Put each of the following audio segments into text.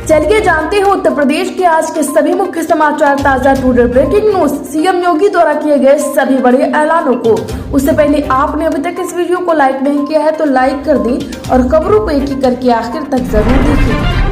चलिए जानते हैं उत्तर प्रदेश के आज के सभी मुख्य समाचार, ताजा टुडे ब्रेकिंग न्यूज, सीएम योगी द्वारा किए गए सभी बड़े ऐलानों को। उससे पहले आपने अभी तक इस वीडियो को लाइक नहीं किया है तो लाइक कर दें और खबरों को एक एक करके आखिर तक जरूर देखें।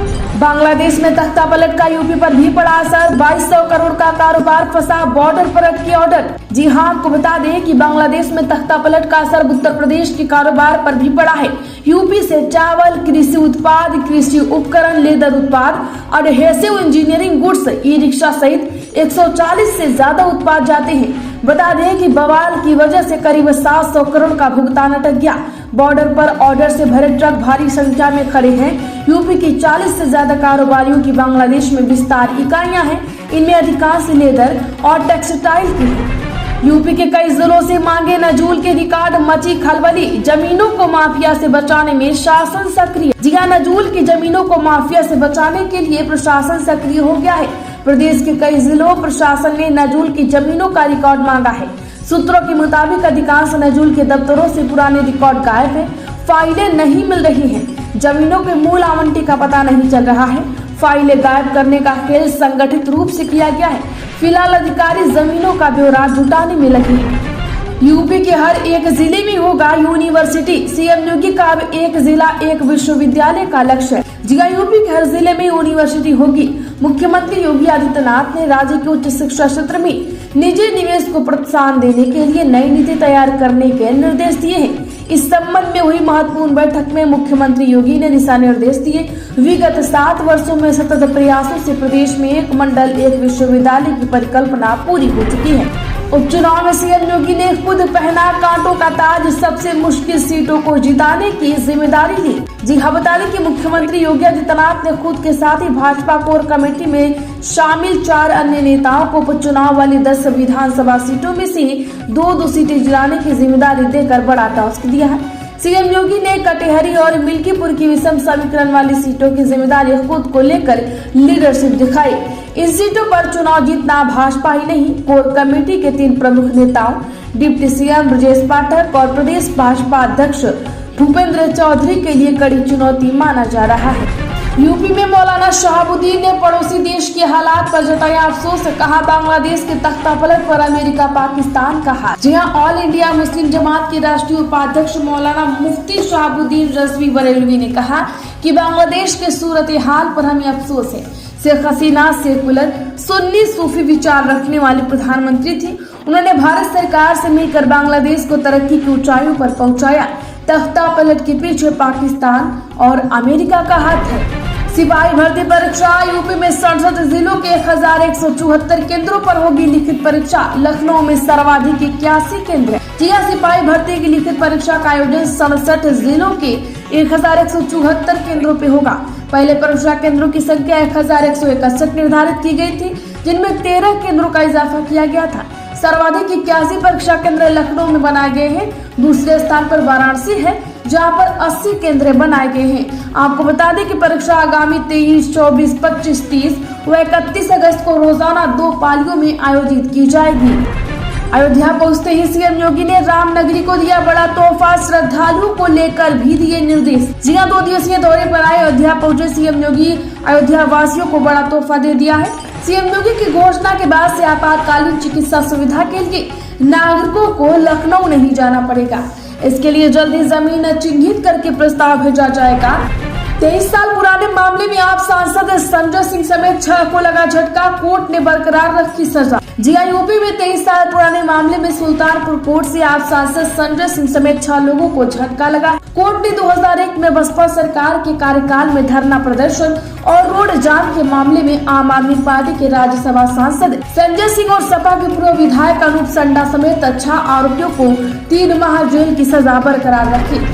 बांग्लादेश में तख्ता पलट का यूपी पर भी पड़ा असर, 2200 करोड़ का कारोबार फंसा, बॉर्डर पर अटके ऑर्डर। जी हां, आपको बता दें कि बांग्लादेश में तख्ता पलट का असर उत्तर प्रदेश के कारोबार पर भी पड़ा है। यूपी से चावल, कृषि उत्पाद, कृषि उपकरण, लेदर उत्पाद, adhesive engineering goods, e rickshaw सहित 140 से ज्यादा उत्पाद जाते हैं। बता दें कि बवाल की वजह से करीब 700 करोड़ का भुगतान अटक गया। बॉर्डर पर ऑर्डर से भरे ट्रक भारी संख्या में खड़े हैं। यूपी की 40 से ज्यादा कारोबारियों की बांग्लादेश में विस्तार इकाइयां हैं। इनमें अधिकांश लेदर और टेक्सटाइल की है। यूपी के कई जिलों से मांगे नजूल के रिकॉर्ड, मची खलबली। जमीनों को माफिया से बचाने में शासन सक्रिय। जी हां, नजूल की जमीनों को माफिया से बचाने के लिए प्रशासन सक्रिय हो गया है। प्रदेश के कई जिलों प्रशासन ने नजूल की जमीनों का रिकॉर्ड मांगा है। सूत्रों के मुताबिक अधिकांश नजूल के दफ्तरों से पुराने रिकॉर्ड गायब है, फाइलें नहीं मिल रही हैं, जमीनों के मूल आवंटी का पता नहीं चल रहा है। फाइलें गायब करने का खेल संगठित रूप से किया गया है। फिलहाल अधिकारी जमीनों का ब्यौरा जुटाने में लगे हैं। यूपी के हर एक जिले में होगा यूनिवर्सिटी, सीएम योगी का अब एक जिला एक विश्वविद्यालय का लक्ष्य है। जी हां, यूपी के हर जिले में यूनिवर्सिटी होगी। मुख्यमंत्री योगी आदित्यनाथ ने राज्य के उच्च शिक्षा क्षेत्र में निजी निवेश को प्रोत्साहन देने के लिए नई नीति तैयार करने के निर्देश दिए हैं। इस संबंध में हुई महत्वपूर्ण बैठक में मुख्यमंत्री योगी ने दिशा निर्देश दिए। विगत 7 वर्षों में सतत प्रयासों से प्रदेश में एक मंडल एक विश्वविद्यालय की परिकल्पना पूरी हो चुकी है। उपचुनाव में सीएम योगी ने खुद पहना कांटों का ताज, सबसे मुश्किल सीटों को जिताने की जिम्मेदारी ली। जी हां, बता दें कि मुख्यमंत्री योगी आदित्यनाथ ने खुद के साथ ही भाजपा कोर कमेटी में शामिल 4 अन्य नेताओं को उपचुनाव वाली 10 विधानसभा सीटों में से 2 सीटें जिलाने की जिम्मेदारी देकर बड़ा टास्क दिया है। सीएम योगी ने कटिहारी और मिल्कीपुर की विषम समीकरण वाली सीटों की जिम्मेदारी खुद को लेकर लीडरशिप दिखाई। इन सीटों पर चुनाव जीतना भाजपा ही नहीं, कोर कमेटी के 3 प्रमुख नेताओं डिप्टी सीएम ब्रजेश पाठक और प्रदेश भाजपा अध्यक्ष भूपेंद्र चौधरी के लिए कड़ी चुनौती माना जा रहा है। यूपी में मौलाना शहाबुद्दीन ने पड़ोसी देश के हालात पर जताया अफसोस, कहा बांग्लादेश के तख्ता पलट पर अमेरिका पाकिस्तान का हाथ। जी हां, ऑल इंडिया मुस्लिम जमात के राष्ट्रीय उपाध्यक्ष मौलाना मुफ्ती शहाबुद्दीन रजवी बरेलवी ने कहा कि बांग्लादेश के सूरत हाल पर हमें अफसोस है। शेख हसीना सेकुलर सुन्नी सूफी विचार रखने वाली प्रधानमंत्री थी। उन्होंने भारत सरकार से मिलकर बांग्लादेश को तरक्की की ऊंचाइयों पर पहुंचाया। तख्ता पलट के पीछे पाकिस्तान और अमेरिका का हाथ है। सिपाही भर्ती परीक्षा, यूपी में 67 जिलों के 1174 केंद्रों पर होगी लिखित परीक्षा। लखनऊ में सर्वाधिक 81 केंद्र। जी हां, सिपाही भर्ती की लिखित परीक्षा का आयोजन 67 जिलों के 1174 केंद्रों पे होगा। पहले परीक्षा केंद्रों की संख्या 1161 निर्धारित की गई थी, जिनमें 13 केंद्रों का इजाफा किया गया था। सर्वाधिक 81 परीक्षा केंद्र लखनऊ में बनाए गए हैं। दूसरे स्थान पर वाराणसी है, जहां पर 80 केंद्र बनाए गए हैं। आपको बता दें कि परीक्षा आगामी 23, 24, 25, 30 व 31 अगस्त को रोजाना 2 पालियों में आयोजित की जाएगी। अयोध्या पहुंचते ही सीएम योगी ने रामनगरी को दिया बड़ा तोहफा, श्रद्धालुओं को लेकर भी दिए निर्देश। जी हां, 2 दिवसीय दौरे पर आए अयोध्या पहुंचे सीएम योगी अयोध्या वासियों को बड़ा तोहफा दे दिया है। सीएम योगी की घोषणा के बाद से आपातकालीन चिकित्सा सुविधा के लिए नागरिकों को लखनऊ नहीं जाना पड़ेगा। इसके लिए जल्द ही जमीन चिन्हित करके प्रस्ताव भेजा जाएगा। 23 साल पुराने मामले में आप सांसद संजय सिंह समेत 6 को लगा झटका, कोर्ट ने बरकरार रखी सजा। जी हां, यूपी में 23 साल पुराने मामले में सुल्तानपुर कोर्ट से आप सांसद संजय सिंह समेत 6 लोगों को झटका लगा। कोर्ट ने 2001 में बसपा सरकार के कार्यकाल में धरना प्रदर्शन और रोड जाम के मामले में आम आदमी पार्टी के राज्यसभा सांसद संजय सिंह और सपा के पूर्व विधायक अनूप संडा समेत 6 आरोपियों को 3 माह जेल की सजा बरकरार रखी।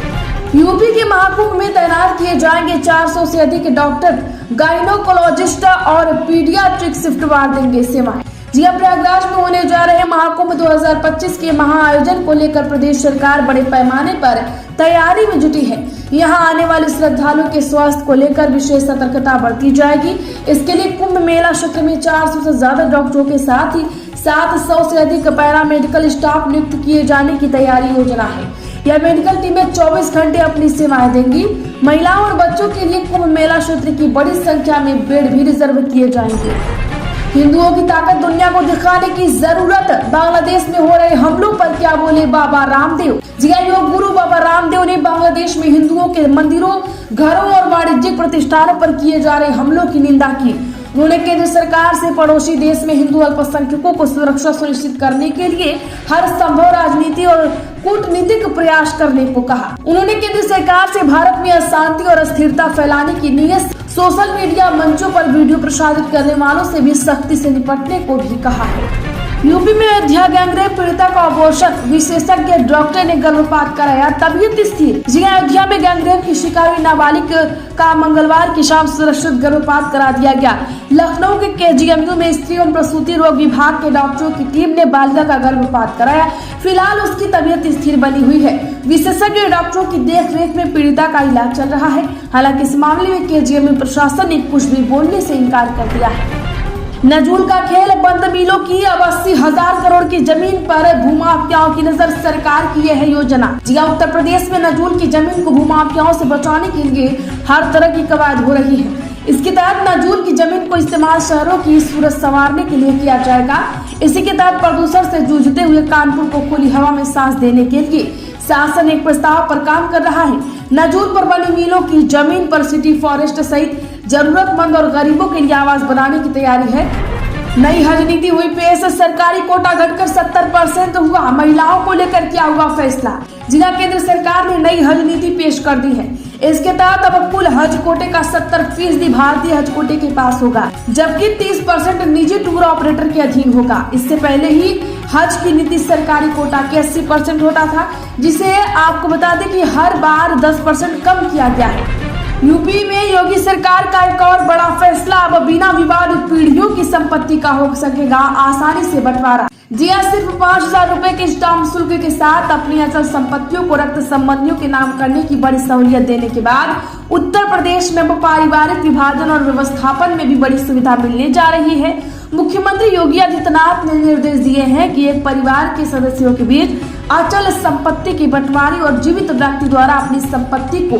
यूपी के महाकुंभ में तैनात किए जाएंगे 400 से अधिक डॉक्टर, गायनोकोलॉजिस्ट और पीडियाट्रिक शिफ्टवार देंगे सेवाएं। जी हां, प्रयागराज में होने जा रहे महाकुंभ 2025 के महाआयोजन को लेकर प्रदेश सरकार बड़े पैमाने पर तैयारी में जुटी है। यहां आने वाले श्रद्धालुओं के स्वास्थ्य को लेकर विशेष सतर्कता बरती जाएगी। इसके लिए कुंभ मेला क्षेत्र में 400 से ज्यादा डॉक्टरों के साथ ही 700 से अधिक पैरामेडिकल स्टाफ नियुक्त किए जाने की तैयारी योजना है। यह मेडिकल टीमें 24 घंटे अपनी सेवाएं देंगी। महिलाओं और बच्चों के लिए कुंभ मेला क्षेत्र की बड़ी संख्या में बेड भी रिजर्व किए जाएंगे। हिंदुओं की ताकत दुनिया को दिखाने की जरूरत, बांग्लादेश में हो रहे हमलों पर क्या बोले बाबा रामदेव। जी हां, योग गुरु बाबा रामदेव ने बांग्लादेश में हिंदुओं के मंदिरों, घरों और वाणिज्यिक प्रतिष्ठानों पर किए जा रहे हमलों की निंदा की। उन्होंने केंद्र सरकार से पड़ोसी देश में हिंदू अल्पसंख्यकों को सुरक्षा सुनिश्चित करने के लिए हर संभव राजनीति और कूटनीतिक प्रयास करने को कहा। उन्होंने केंद्र सरकार से भारत में अशांति और अस्थिरता फैलाने की नीयत सोशल मीडिया मंचों पर वीडियो प्रसारित करने वालों से भी सख्ती से निपटने को भी कहा है। यूपी में अयोध्या गैंगरेप पीड़िता का अबॉर्शन, विशेषज्ञ डॉक्टर ने गर्भपात कराया, तबीयत स्थिर। जी अयोध्या में गैंगरेप की शिकार हुई नाबालिग का मंगलवार की शाम सुरक्षित गर्भपात करा दिया गया। लखनऊ के KGMU में स्त्री एवं प्रसूति रोग विभाग के डॉक्टरों की टीम ने बालिका का गर्भपात कराया। फिलहाल उसकी तबीयत स्थिर बनी हुई है। विशेषज्ञ डॉक्टरों की देखरेख में पीड़िता का इलाज चल रहा है। हालांकि इस मामले में KGMU प्रशासन ने कुछ भी बोलने से इनकार कर दिया है। नजूल का खेल बंद मिलों की अब 80,000 करोड़ की जमीन पर भूमाफियाओं की नजर, सरकार की यह है योजना। जी उत्तर प्रदेश में नजूल की जमीन को भूमाफियाओं से बचाने के लिए हर तरह की कवायद हो रही है। इसके तहत नजूल की जमीन को इस्तेमाल शहरों की सूरत संवारने के लिए किया जाएगा। इसी के तहत प्रदूषण से जूझते हुए कानपुर को खुली हवा में सांस देने के लिए शासन एक प्रस्ताव पर काम कर रहा है। नजूल पर बनी मिलों की जमीन पर सिटी फॉरेस्ट सहित जरूरतमंद और गरीबों के लिए आवास बनाने की तैयारी है। नई हज नीति हुई पेश, सरकारी कोटा घटकर 70% हुआ। महिलाओं को लेकर क्या हुआ फैसला। जिला केंद्र सरकार ने नई हज नीति पेश कर दी है। इसके तहत अब कुल हज कोटे का 70% भारतीय हज कोटे के पास होगा, जबकि 30% निजी टूर ऑपरेटर के अधीन होगा। इससे पहले ही हज की नीति सरकारी कोटा के 80% होता था, जिसे आपको बता दें कि हर बार 10% कम किया गया है। यूपी में योगी सरकार का एक और बड़ा फैसला, अब बिना विवाद पीढ़ियों की संपत्ति का हो सकेगा आसानी से बंटवारा। जी हां, सिर्फ 5,000 रुपए के स्टाम्प शुल्क के साथ अपनी अचल संपत्तियों को रक्त संबंधियों के नाम करने की बड़ी सहूलियत देने के बाद उत्तर प्रदेश में पारिवारिक विभाजन और व्यवस्थापन में भी बड़ी सुविधा मिलने जा रही है। मुख्यमंत्री योगी आदित्यनाथ ने निर्देश दिए हैं कि एक परिवार के सदस्यों के बीच अचल संपत्ति की बंटवारी और जीवित व्यक्ति द्वारा अपनी संपत्ति को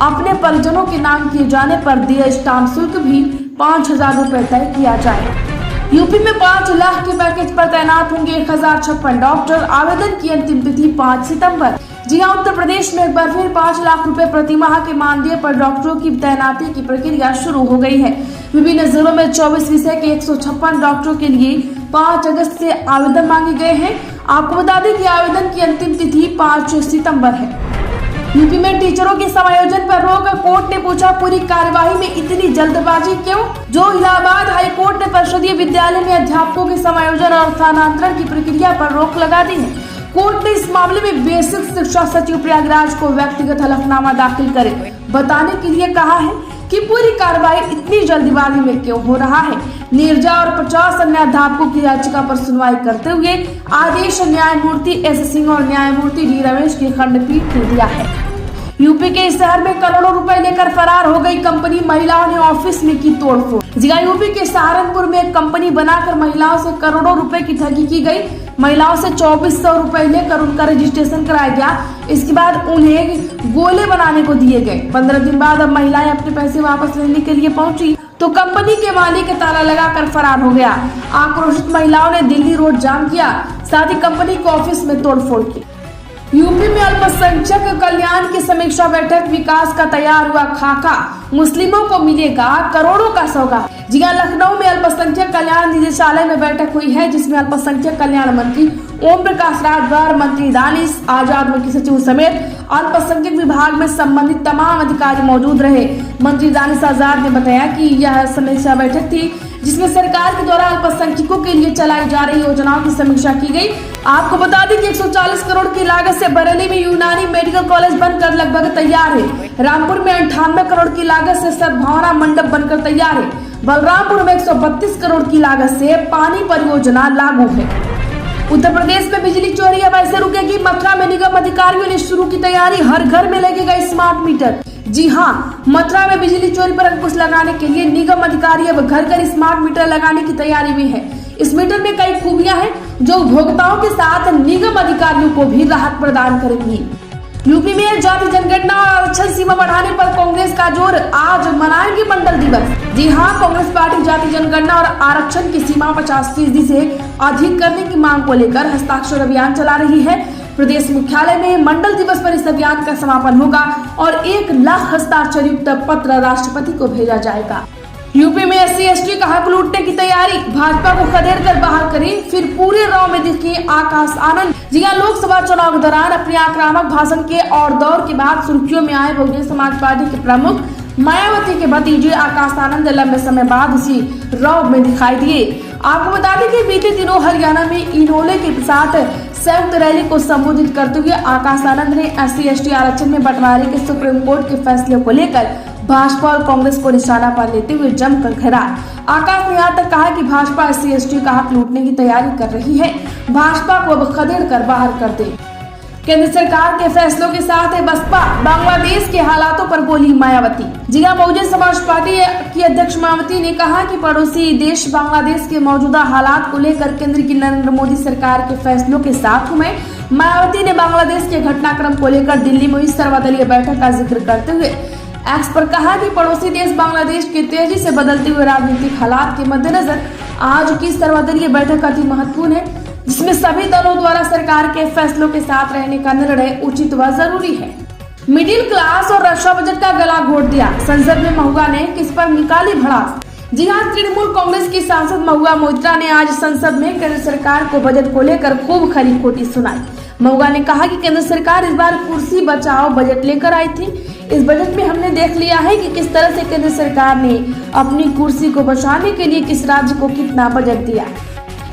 अपने परिजनों के नाम किए जाने पर दिए स्टाम्प शुल्क भी 5,000 रुपए तय किया जाए। यूपी में 5 लाख के पैकेज पर तैनात होंगे 1,056 डॉक्टर। आवेदन की अंतिम तिथि 5 सितंबर। जी हां, उत्तर प्रदेश में एक बार फिर 5 लाख रुपए प्रति माह के मानदेय पर डॉक्टरों की तैनाती की प्रक्रिया शुरू हो गई है। विभिन्न जिलों में 24 विषय के 156 डॉक्टरों के लिए 5 अगस्त से आवेदन मांगे गए हैं। आपको बता दें कि आवेदन की अंतिम तिथि 5 सितंबर है। यूपी में टीचरों के समायोजन पर रोक, कोर्ट ने पूछा पूरी कार्यवाही में इतनी जल्दबाजी क्यों। जो इलाहाबाद हाई कोर्ट ने परिषदीय विद्यालय में अध्यापकों के समायोजन और स्थानांतरण की प्रक्रिया पर रोक लगा दी है। कोर्ट ने इस मामले में बेसिक शिक्षा सचिव प्रयागराज को व्यक्तिगत हलफनामा दाखिल करे बताने के लिए कहा है कि पूरी कार्रवाई इतनी जल्दबाजी में क्यों हो रहा है। नीरजा और 50 अन्य अध्यापकों की याचिका पर सुनवाई करते हुए आदेश न्यायमूर्ति S सिंह और न्यायमूर्ति D रमेश की खंडपीठ ने दिया है। यूपी के इस शहर में करोड़ों रुपए लेकर फरार हो गई कंपनी, महिलाओं ने ऑफिस में की तोड़फोड़। जिला यूपी के सहारनपुर में एक कंपनी बनाकर महिलाओं से करोड़ों रुपए की ठगी की गई। महिलाओं से 2400 रुपए लेकर उनका रजिस्ट्रेशन कराया गया। इसके बाद उन्हें गोले बनाने को दिए गए। 15 दिन बाद अब महिलाएं अपने पैसे वापस लेने के लिए पहुंची तो कंपनी के मालिक ताला लगाकर फरार हो गया। आक्रोशित महिलाओं ने दिल्ली रोड जाम किया, साथ ही कंपनी के ऑफिस में तोड़फोड़ की। यूपी में अल्पसंख्यक कल्याण की समीक्षा बैठक, विकास का तैयार हुआ खाका, मुस्लिमों को मिलेगा करोड़ों का सौगात। जी हां, लखनऊ में अल्पसंख्यक कल्याण निदेशालय में बैठक हुई है, जिसमें अल्पसंख्यक कल्याण मंत्री ओम प्रकाश राजभर, मंत्री दानिश आजाद, मुख्य सचिव समेत अल्पसंख्यक विभाग में संबंधित तमाम अधिकारी मौजूद रहे। मंत्री दानिश आजाद ने बताया कि यह समीक्षा बैठक थी जिसमें सरकार के द्वारा अल्पसंख्यकों के लिए चलाई जा रही योजनाओं की समीक्षा की गई। आपको बता दें कि 140 करोड़ की लागत से बरेली में यूनानी मेडिकल कॉलेज बनकर लगभग तैयार है। रामपुर में 98 करोड़ की लागत से सद्भावना मंडप बनकर तैयार है। बलरामपुर में 132 करोड़ की लागत से पानी परियोजना लागू है। उत्तर प्रदेश में बिजली चोरी अब ऐसे रुकेगी। मथुरा में निगम अधिकारियों ने शुरू की तैयारी, हर घर में लगेगा स्मार्ट मीटर। जी हाँ, मथुरा में बिजली चोरी पर अंकुश लगाने के लिए निगम अधिकारी अब घर घर स्मार्ट मीटर लगाने की तैयारी में है। इस मीटर में कई खूबियां हैं जो उपभोक्ताओं के साथ निगम अधिकारियों को भी राहत प्रदान करेंगी। यूपी में जाति जनगणना और आरक्षण सीमा बढ़ाने पर कांग्रेस का जोर, आज मनाएगी मंडल दिवस। जी हां, कांग्रेस पार्टी जाति जनगणना और आरक्षण की सीमा 50% से अधिक करने की मांग को लेकर हस्ताक्षर अभियान चला रही है। प्रदेश मुख्यालय में मंडल दिवस पर इस अभियान का समापन होगा और 1 लाख हस्ताक्षर युक्त पत्र राष्ट्रपति को भेजा जाएगा। यूपी में SC/ST का हक लूटने की तैयारी, भाजपा को खदेड़ कर बाहर करें, फिर पूरे राव में दिखे आकाश आनंद। जी हां, लोकसभा चुनाव के दौरान अपने आक्रामक भाषण के और दौर के बाद सुर्खियों में आए बहुजन समाज पार्टी के प्रमुख मायावती के भतीजे आकाश आनंद लंबे समय बाद इसी रौब में दिखाई दिए। आपको बता दें कि बीते दिनों हरियाणा में इनोले के साथ संयुक्त रैली को संबोधित करते हुए आकाश आनंद ने SC/ST आरक्षण में बंटवारे के सुप्रीम कोर्ट के फैसले को लेकर भाजपा और कांग्रेस को निशाना पर लेते हुए जमकर घेरा। आकाश ने यहाँ तक कहा कि भाजपा SC/ST का हक लूटने की तैयारी कर रही है, भाजपा को अब खदेड़ कर बाहर कर दे। केंद्र सरकार के फैसलों के साथ है बसपा, बांग्लादेश के हालातों पर बोली मायावती। जी हां, बहुजन समाज पार्टी की अध्यक्ष मायावती ने कहा कि पड़ोसी देश बांग्लादेश के मौजूदा हालात को लेकर केंद्र की नरेंद्र मोदी सरकार के फैसलों के साथ हूं मैं। मायावती ने बांग्लादेश के घटनाक्रम को लेकर दिल्ली में हुई सर्वदलीय बैठक का जिक्र करते हुए एक्स पर कहा कि पड़ोसी देश बांग्लादेश के तेजी से बदलते हुए राजनीतिक हालात के मद्देनजर आज की सर्वदलीय बैठक अति महत्वपूर्ण है, जिसमें सभी दलों द्वारा सरकार के फैसलों के साथ रहने का निर्णय उचित व जरूरी है। मिडिल क्लास और रक्षा बजट का गला घोट दिया, संसद में महुआ ने किस पर निकाली भड़ास। जी हां, तृणमूल कांग्रेस की सांसद महुआ मोइत्रा ने आज संसद में केंद्र सरकार को बजट को लेकर खूब खरी खोटी सुनाई। महुआ ने कहा कि केंद्र सरकार इस बार कुर्सी बचाओ बजट लेकर आई थी। इस बजट में हमने देख लिया है कि किस तरह से केंद्र सरकार ने अपनी कुर्सी को बचाने के लिए किस राज्य को कितना बजट दिया।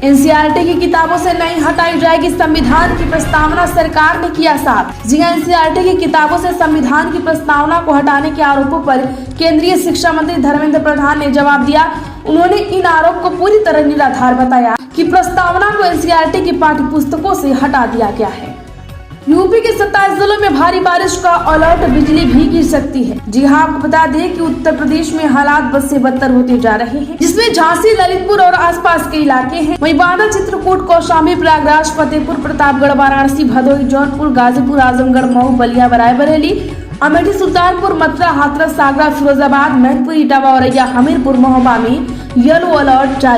NCERT की किताबों से नहीं हटाई जाएगी संविधान की प्रस्तावना, सरकार ने किया साफ। जी हां, NCERT की किताबों से संविधान की प्रस्तावना को हटाने के आरोपों पर केंद्रीय शिक्षा मंत्री धर्मेंद्र प्रधान ने जवाब दिया। उन्होंने इन आरोप को पूरी तरह निराधार बताया कि प्रस्तावना को NCERT की पाठ्य पुस्तकों से हटा दिया गया है। यूपी के 27 जिलों में भारी बारिश का अलर्ट, बिजली भी गिर सकती है। जी हां, आपको बता दें कि उत्तर प्रदेश में हालात बद से बदतर होते जा रहे हैं, जिसमें झांसी, ललितपुर और आसपास के इलाके हैं। वहीं बांदा, चित्रकूट, कौशाम्बी, प्रयागराज, फतेहपुर, प्रतापगढ़, वाराणसी, भदोही, जौनपुर, गाजीपुर, आजमगढ़, मऊ, बलिया, रायबरेली, अमेठी, सुल्तानपुर, मथुरा, हाथरस, सागरा, फिरोजाबाद, मैनपुरी, इटावा, औरैया, हमीरपुर, महोबा में येलो अलर्ट जारी